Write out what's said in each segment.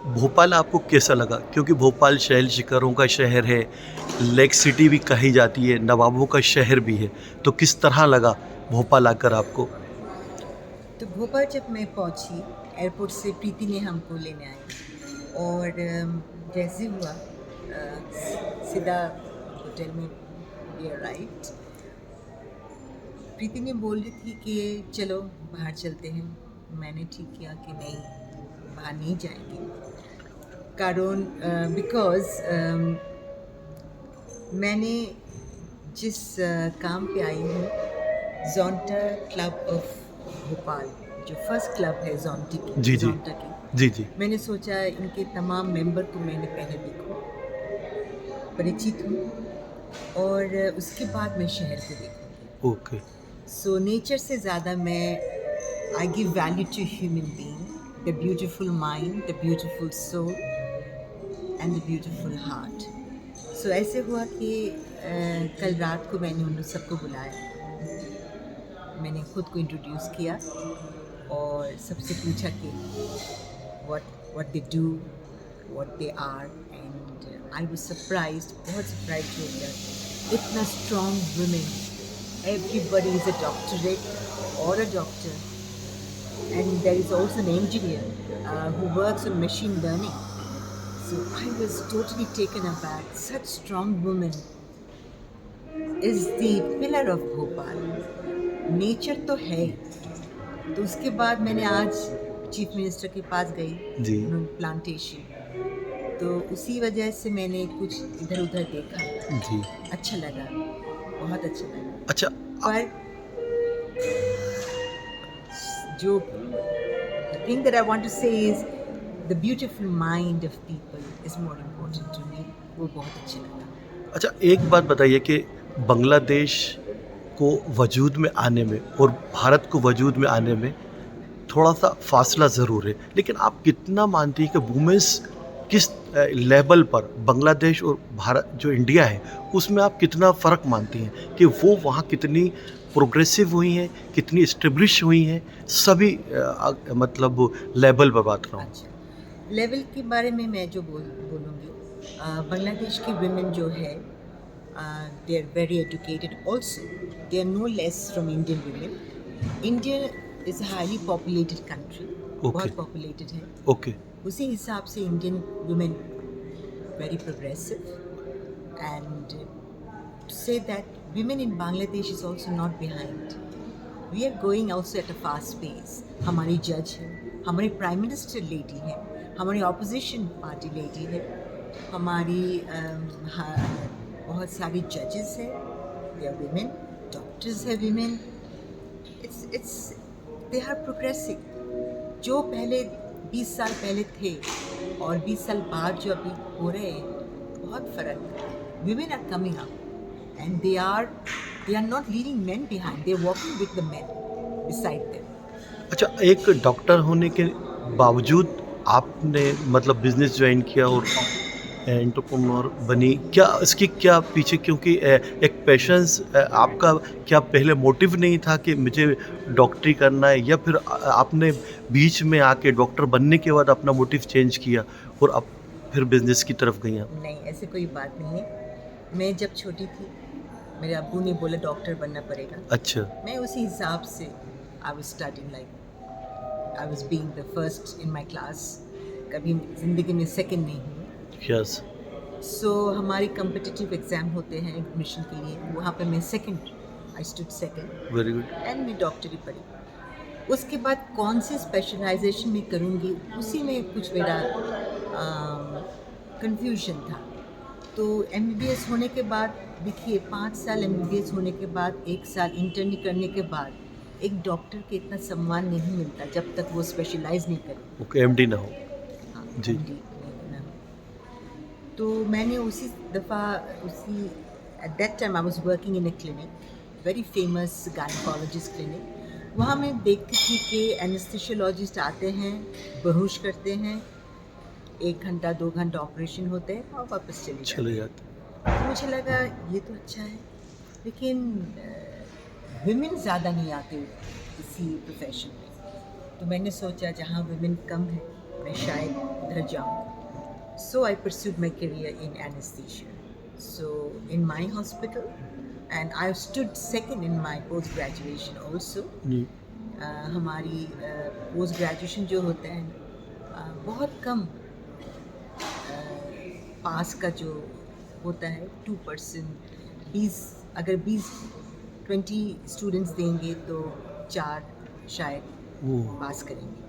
भोपाल आपको कैसा लगा? क्योंकि भोपाल शैल शिखरों का शहर है, लेक सिटी भी कही जाती है, नवाबों का शहर भी है। तो किस तरह लगा भोपाल आकर आपको? तो भोपाल जब मैं पहुंची, एयरपोर्ट से प्रीति ने हमको लेने आई और जैसे हुआ सीधा होटल में वी अराइव्ड। प्रीति ने बोल रही थी कि चलो बाहर चलते हैं। मैंने ठीक किया कि नहीं, बाहर नहीं जाएंगे, कारण बिकॉज मैंने जिस काम पे आई हूँ, जोंटा क्लब ऑफ भोपाल, जो फर्स्ट क्लब है जोंटी जी, की, जी। जोंटा की। जी, जी। मैंने सोचा इनके तमाम मेंबर को मैंने पहले देखूं, परिचित हूँ, और उसके बाद मैं शहर को देखूंगी। ओके। सो नेचर से ज़्यादा मैं I give value to human being, the beautiful mind, the beautiful soul and the beautiful heart. So ऐसे हुआ कि कल रात को मैंने उन सबको बुलाया, मैंने खुद को इंट्रोड्यूस किया और सबसे पूछा कि what they do, what they are, and I was surprised, बहुत surprised हो गया, इतना strong women, everybody is a doctorate or a doctor, and there is also an engineer who works on machine learning. So I was totally taken aback. Such strong women is the pillar of Bhopal. Nature तो है ही। तो उसके बाद मैंने आज chief minister के पास गई, जी। उन्होंने प्लांटेशन, तो उसी वजह से मैंने कुछ इधर उधर देखा, जी। अच्छा लगा, बहुत अच्छा लगा। अच्छा। पर जो thing that I want to say is the beautiful mind of people is more important to me. वो बहुत अच्छा लगा। अच्छा, एक बात बताइए कि बांग्लादेश को वजूद में आने में और भारत को वजूद में आने में थोड़ा-सा फ़ासला ज़रूर है, लेकिन आप कितना मानती हैं कि वुमेन्स किस लेवल पर बांग्लादेश और भारत जो इंडिया है, उसमें आप कितना फ़र्क मानती हैं कि वो वहाँ कितनी प्रोग्रेसिव हुई हैं, कितनी एस्टेब्लिश हुई हैं, सभी मतलब लेवल पर बात रहा हूँ? अच्छा, लेवल के बारे में मैं जो बोलूँगी, बांग्लादेश की विमेन जो है, they are very educated also, they are no less from Indian women. India is a highly populated country, okay, बहुत पॉपुलेटेड है। ओके, उसी हिसाब से Indian women very progressive, and to say that women in Bangladesh is also not behind. We are going also at a fast pace. हमारी जज है, हमारी prime minister lady है, हमारी ऑपोजिशन पार्टी लेडी है, हमारी बहुत सारी जजेस है, दे आर वीमेन, डॉक्टर्स है women. It's they are progressive. जो पहले 20 साल पहले थे और 20 साल बाद जो अभी हो रहे हैं, बहुत फ़र्क है। Women are coming up and they are not leaving men behind. They are walking with the men beside them. अच्छा, एक डॉक्टर होने के बावजूद आपने मतलब बिज़नेस जॉइन किया और एंटरप्रेन्योर बनी, क्या इसकी क्या पीछे, क्योंकि एक पैशन्स आपका क्या पहले मोटिव नहीं था कि मुझे डॉक्टरी करना है, या फिर आपने बीच में आके डॉक्टर बनने के बाद अपना मोटिव चेंज किया और अब फिर बिज़नेस की तरफ गई आप? नहीं, ऐसे कोई बात नहीं है। मैं जब छोटी थी, मेरे अब्बू ने बोला डॉक्टर बनना पड़ेगा। अच्छा, मैं उसी हिसाब से I was studying, like I was being the first in my class. कभी ज़िंदगी में सेकंड नहीं हुई। यस, सो हमारी कम्पिटिटिव एग्ज़ाम होते हैं एडमिशन के लिए, वहाँ पे मैं second, I stood second very good. And मैं डॉक्टरी पढ़ी। उसके बाद कौन सी स्पेशलाइजेशन में करूँगी, उसी में कुछ मेरा कन्फ्यूजन था। तो एमबीबीएस होने के बाद, देखिए 5 साल एमबीबीएस होने के बाद, 1 साल इंटर्नी करने के बाद, एक डॉक्टर के इतना सम्मान नहीं मिलता जब तक वो स्पेशलाइज नहीं करे। ओके, एमडी ना हो। हाँ, जी। एमडी ना। तो मैंने उसी दफ़ा उसी at that time I was working in a clinic, very famous gynaecologist clinic. वहाँ मैं देखती थी कि एनेस्थेसियोलॉजिस्ट आते हैं, बेहोश करते हैं, 1 घंटा 2 घंटा ऑपरेशन होते हैं और वापस चले चले जाते हैं। जाते। तो मुझे लगा ये तो अच्छा है, लेकिन विमेन ज़्यादा नहीं आते इसी प्रोफेशन में। तो मैंने सोचा जहाँ विमेन कम है, मैं शायद उधर जाऊँ. So I pursued my career in anesthesia. So in my hospital, and I stood second in my post graduation also. जी हमारी पोस्ट ग्रेजुएशन जो होता है बहुत कम पास का जो होता है 2%. 20 अगर 20 स्टूडेंट्स देंगे तो 4 शायद वो पास करेंगे.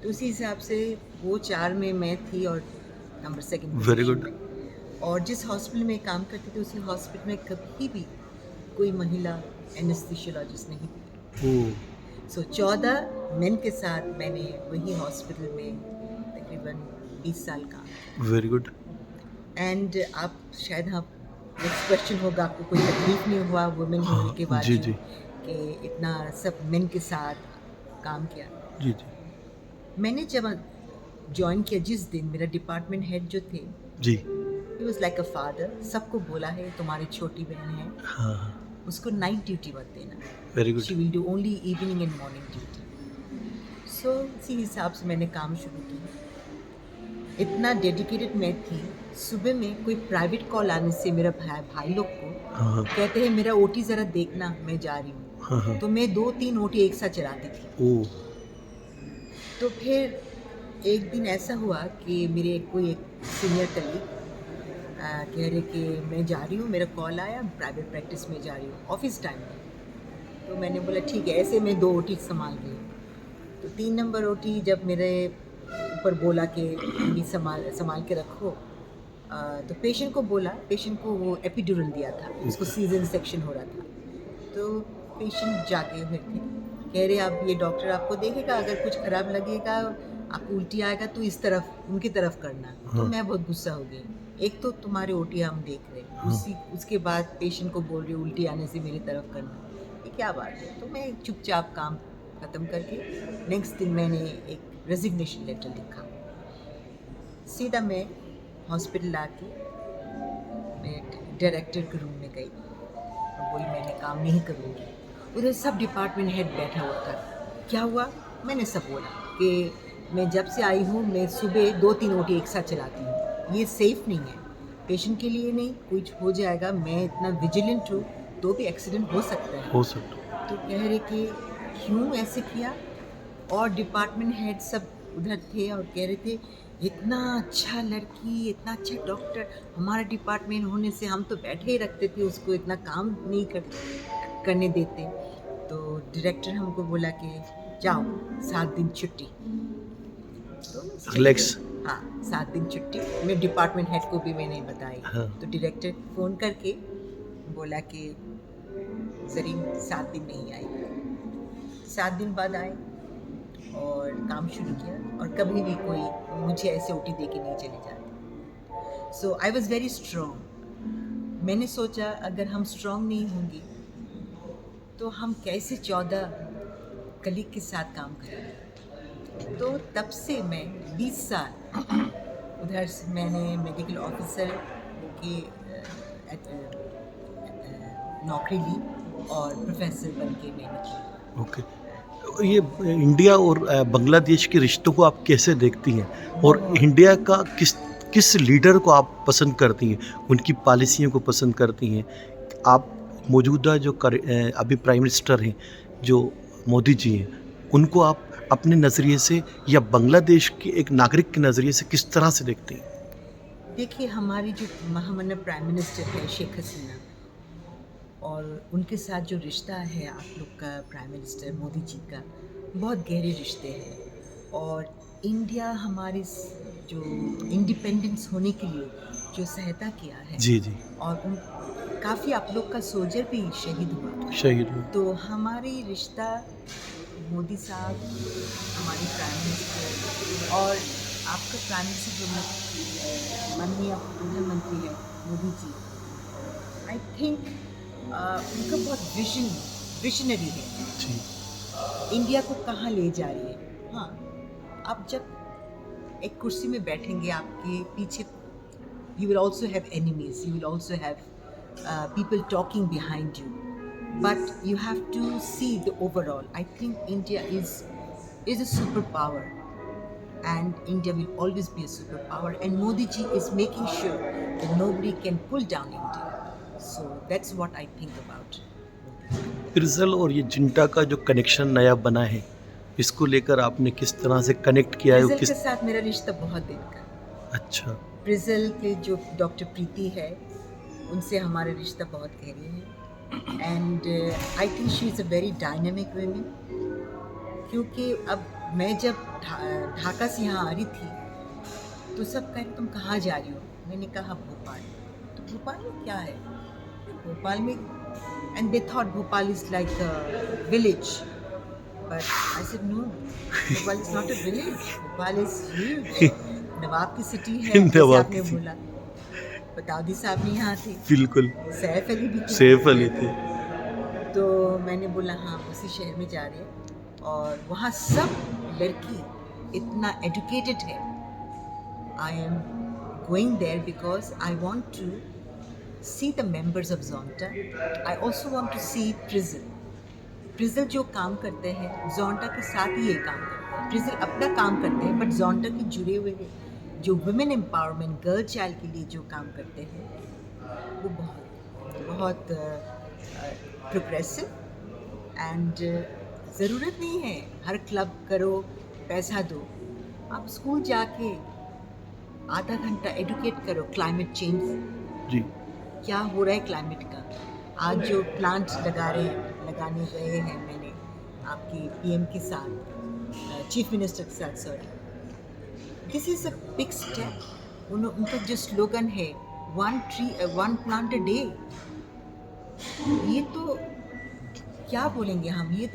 तो उसी हिसाब से वो 4 में मैं थी और नंबर सेकंड. Very good. और जिस हॉस्पिटल में काम करती थी उसी हॉस्पिटल में कभी भी कोई महिला एनेस्थीसियोलॉजिस्ट नहीं थी. ओ सो 14 मेन के साथ मैंने वही हॉस्पिटल में तकरीबन 20 साल काम. Very good. एंड आप शायद नेक्स्ट क्वेश्चन होगा, आपको कोई तकलीफ नहीं हुआ वुमेन होने के बाद जी जी कि इतना सब मेन के साथ काम किया. जी जी मैंने जब ज्वाइन किया जिस दिन मेरा डिपार्टमेंट हेड जो थे, ji. He was like a father. सबको बोला है तुम्हारी छोटी बहन है, हाँ हाँ. उसको नाइट ड्यूटी मत देना. Very she good. Will do only evening and morning duty. So इसी हिसाब से मैंने काम शुरू किया. इतना डेडिकेटेड मैं थी. सुबह में कोई प्राइवेट कॉल आने से मेरा भाई लोग को हाँ हाँ कहते हैं मेरा ओटी ज़रा देखना, मैं जा रही हूँ. हाँ हाँ. तो मैं 2-3 ओटी एक साथ चलाती थी. ओ तो फिर एक दिन ऐसा हुआ कि मेरे कोई एक सीनियर कलीग कह रहे कि मैं जा रही हूँ, मेरा कॉल आया, प्राइवेट प्रैक्टिस में जा रही हूँ ऑफिस टाइम में. तो मैंने बोला ठीक है. ऐसे मैं 2 ओटी संभाल रही हूँ. तो 3 नंबर ओटी जब मेरे ऊपर बोला कि भी संभाल के रखो, तो पेशेंट को बोला, पेशेंट को वो एपिड्यूरल दिया था, उसको सीजन सेक्शन हो रहा था. तो पेशेंट जागे हुए थे, कह रहे अब ये डॉक्टर आपको देखेगा, अगर कुछ ख़राब लगेगा, आपको उल्टी आएगा तो इस तरफ उनकी तरफ करना. तो हाँ. मैं बहुत गुस्सा हो गई. एक तो तुम्हारे ओटी हम देख रहे हैं, हाँ. उसके बाद पेशेंट को बोल रही हो उल्टी आने से मेरी तरफ करना, ये क्या बात है. तो मैं चुपचाप काम ख़त्म करके नेक्स्ट दिन मैंने एक रेजिग्नेशन लेटर लिखा. सीधा मैं हॉस्पिटल आके मैं डायरेक्टर के रूम में गई और बोली मैंने काम नहीं करूँगी. उधर सब डिपार्टमेंट हेड बैठा हुआ था. क्या हुआ, मैंने सब बोला कि मैं जब से आई हूँ मैं सुबह 2-3 ओटी एक साथ चलाती हूँ, ये सेफ़ नहीं है, पेशेंट के लिए नहीं, कुछ हो जाएगा. मैं इतना विजिलेंट हूँ तो भी एक्सीडेंट हो सकता है. हो सकता. तो कह रहे कि क्यों ऐसे किया. और डिपार्टमेंट हेड सब उधर थे और कह रहे थे इतना अच्छा लड़की, इतना अच्छा डॉक्टर, हमारा डिपार्टमेंट होने से हम तो बैठे ही रखते थे उसको, इतना काम नहीं करने देते. तो डायरेक्टर हमको बोला कि जाओ 7 दिन छुट्टी. तो रिलैक्स. हाँ 7 दिन छुट्टी. मैं डिपार्टमेंट हेड को भी मैंने बताई. हाँ. तो डायरेक्टर फ़ोन करके बोला कि जरीन 7 दिन नहीं आई. 7 दिन बाद आए और काम शुरू किया और कभी भी कोई मुझे ऐसे ओटी दे के नहीं चले जाते. सो आई वॉज़ वेरी स्ट्रॉन्ग. मैंने सोचा अगर हम स्ट्रॉन्ग नहीं होंगे तो हम कैसे 14 कलीग के साथ काम करेंगे. तो तब से मैं 20 साल उधर से मैंने मेडिकल ऑफिसर की नौकरी ली और प्रोफेसर बन के मैंने की. ओके. ये इंडिया और बांग्लादेश के रिश्तों को आप कैसे देखती हैं, और इंडिया का किस लीडर को आप पसंद करती हैं, उनकी पॉलिसियों को पसंद करती हैं? आप मौजूदा जो अभी प्राइम मिनिस्टर हैं जो मोदी जी हैं, उनको आप अपने नज़रिए से या बांग्लादेश के एक नागरिक के नज़रिए से किस तरह से देखती हैं? देखिए हमारी जो महामना प्राइम मिनिस्टर है शेख हसीना, और उनके साथ जो रिश्ता है आप लोग का प्राइम मिनिस्टर मोदी जी का, बहुत गहरे रिश्ते हैं. और इंडिया हमारे जो इंडिपेंडेंस होने के लिए जो सहायता किया है, जी जी. और काफ़ी आप लोग का सोल्जर भी शहीद हुआ. शहीद हुए. तो हमारी रिश्ता मोदी साहब, हमारी प्राइम मिनिस्टर और आपका प्राइम मिनिस्टर जो माननीय प्रधानमंत्री है मोदी जी, आई थिंक उनका बहुत विजनरी है. जी. इंडिया को कहाँ ले जा रही है. हाँ, आप जब एक कुर्सी में बैठेंगे आपके पीछे you will also have enemies, you will also have people talking behind you, but you have to see the overall. I think India is a superpower. and India will always be a superpower. And Modi ji is making sure that nobody can pull down India. So that's what I think about. प्रिजल और ये जिंटा का जो connection नया बना है, इसको लेकर आपने किस तरह से कनेक्ट किया है? प्रिजल किस के साथ मेरा रिश्ता बहुत दिन का। अच्छा, प्रिजल के जो डॉक्टर प्रीति है, उनसे हमारा रिश्ता बहुत गहरी है। And I think she is a very dynamic women, क्योंकि अब मैं जब ढाका से यहाँ आ रही थी तो सब कह रहे तुम कहाँ जा रही हो? मैंने कहा भोपाल। तो भोपाल में क्या है? भोपाल में, and they thought Bhopal is like a village, but I said no, Bhopal is not a village, Bhopal is huge, नवाब की सिटी है, जैसे नवाब आपने की बोला। बदाऊदी साहब भी यहाँ थे, बिल्कुल सैफ अली भी थे। सैफ अली थे। तो मैंने बोला हाँ, उसी शहर में जा रहे हैं और वहाँ सब लड़की इतना एजुकेटेड है। I am going there because I want to see the members of Zonta. I also want to see Prijal. Prijal जो काम करते हैं जोंटा के साथ ही ये काम करते हैं। प्रिजल अपना काम करते हैं, बट जोंटा के जुड़े हुए जो वुमेन एम्पावरमेंट, गर्ल चाइल्ड के लिए जो काम करते हैं, वो बहुत बहुत प्रोग्रेसिव। एंड ज़रूरत नहीं है हर क्लब करो, पैसा दो। आप स्कूल जाके आधा घंटा एडुकेट करो क्लाइमेट चेंज, जी, क्या हो रहा है क्लाइमेट का। आज जो प्लांट लगाने गए हैं मैंने आपकी पीएम के साथ, चीफ मिनिस्टर के साथ, sorry, this is a big step. उनका जो स्लोगन है वन प्लांट अ डे, ये तो क्या बोलेंगे हम, ये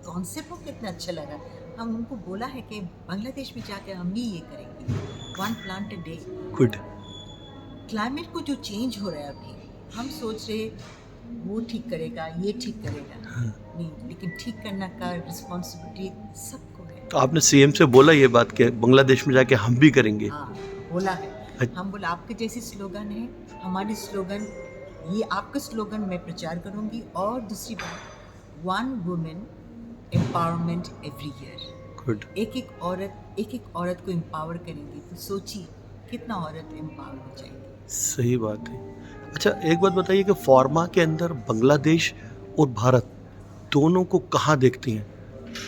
कॉन्सेप्ट को कितना अच्छा लगा। हम उनको बोला है कि बांग्लादेश में जाकर हम भी ये करेंगे, one plant a day. Good. Climate को जो चेंज हो रहा है अभी, हम सोच रहे वो ठीक करेगा, ये ठीक करेगा, नहीं, लेकिन ठीक करना का रिस्पॉन्सिबिलिटी सबको है। तो आपने सीएम से बोला ये बात कि बांग्लादेश में जाके हम भी करेंगे? हाँ, बोला है। हम बोला आपके जैसी स्लोगन है, हमारी स्लोगन ये, आपका स्लोगन मैं प्रचार करूंगी। और दूसरी बात, one women empowerment every year. Good. एक एक औरत को एम्पावर करेंगे तो सोचिए कितना औरत एम्पावर हो जाएगी। सही बात है। अच्छा, एक बात बताइए कि फार्मा के अंदर बांग्लादेश और भारत दोनों को कहाँ देखती हैं?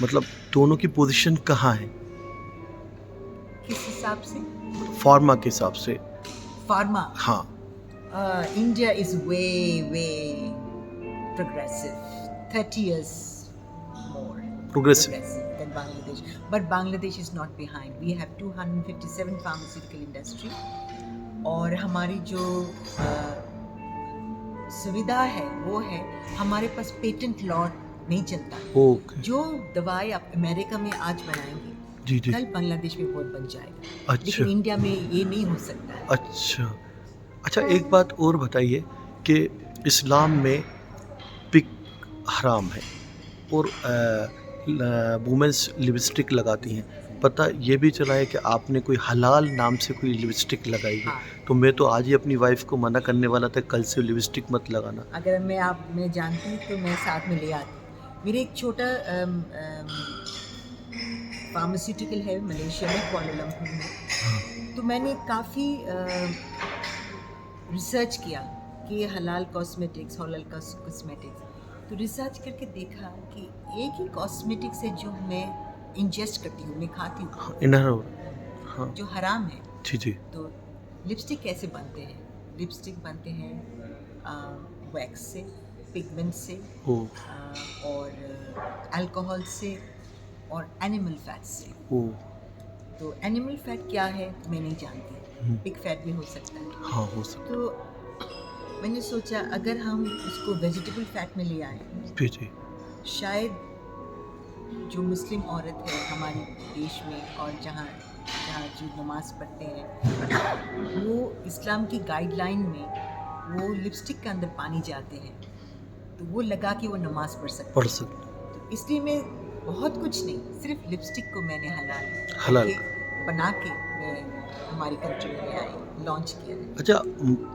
मतलब दोनों की पोजीशन कहाँ है किस हिसाब से? फार्मा के हिसाब से? फार्मा, हाँ, India is way progressive, 30 years more Progressive. than Bangladesh. But Bangladesh is not behind. We have 257 pharmaceutical industry. और हमारी जो सुविधा है वो है, हमारे पास पेटेंट लॉ नहीं चलता। ओके। जो दवाई आप अमेरिका में आज बनाएंगे, जी जी। कल बांग्लादेश में बहुत बन जाएगा। अच्छा। लेकिन इंडिया में ये नहीं हो सकता है। अच्छा अच्छा, एक बात और बताइए कि इस्लाम में पिक हराम है और वुमेंस लिपस्टिक लगाती हैं। पता ये भी चला है कि आपने कोई हलाल नाम से कोई लिपस्टिक लगाई है। हाँ। तो मैं तो आज ही अपनी वाइफ को मना करने वाला था, कल से लिपस्टिक मत लगाना। अगर मैं जानती तो मैं साथ में ले आती। मेरे एक छोटा फार्मास्यूटिकल है मलेशिया में, कुआलालंपुर में। तो मैंने काफ़ी रिसर्च किया कि हलाल कॉस्मेटिक्स, तो रिसर्च करके देखा कि एक ही कॉस्मेटिक से जो मैं इंजेस्ट करती हूँ, मैं खाती हूँ, इनर, हाँ जो हराम है। जी जी। तो लिपस्टिक कैसे बनते हैं? लिपस्टिक बनते हैं वैक्स से, पिगमेंट से, और अल्कोहल से, और एनिमल फैट से। तो एनिमल फैट क्या है मैं नहीं जानती, पिग फैट भी हो सकता है। हाँ, हो सकता तो मैंने सोचा अगर हम उसको वेजिटेबल फैट में ले आए, जी जी। शायद जो मुस्लिम औरत है हमारे देश में और जहाँ जो नमाज़ पढ़ते हैं, वो इस्लाम की गाइडलाइन में वो लिपस्टिक के अंदर पानी जाते हैं, तो वो लगा के वो नमाज़ पढ़ सकते हैं। तो इसलिए मैं बहुत कुछ नहीं, सिर्फ लिपस्टिक को मैंने हलाल बना के मैं हमारी कंट्री में आई, लॉन्च किया है। अच्छा,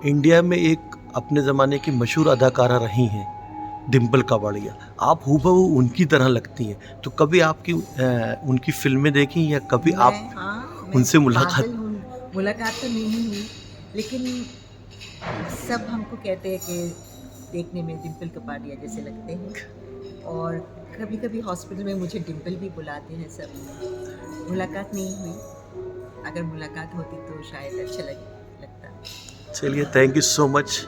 इंडिया में एक अपने ज़माने की मशहूर अदाकारा रही हैं डिम्पल कपाड़िया, आप हूबहू उनकी तरह लगती हैं। तो कभी आपकी उनकी फ़िल्में देखी या कभी आप हाँ, मैं उनसे पागल मुलाकात? हूँ, मुलाकात तो नहीं हुई, लेकिन सब हमको कहते हैं कि देखने में डिम्पल कपाड़िया जैसे लगते हैं, और कभी-कभी हॉस्पिटल में मुझे डिम्पल भी बुलाते हैं सब। मुलाकात नहीं हुई, अगर मुलाकात होती तो शायद अच्छा लगता। चलिए, थैंक यू सो मच।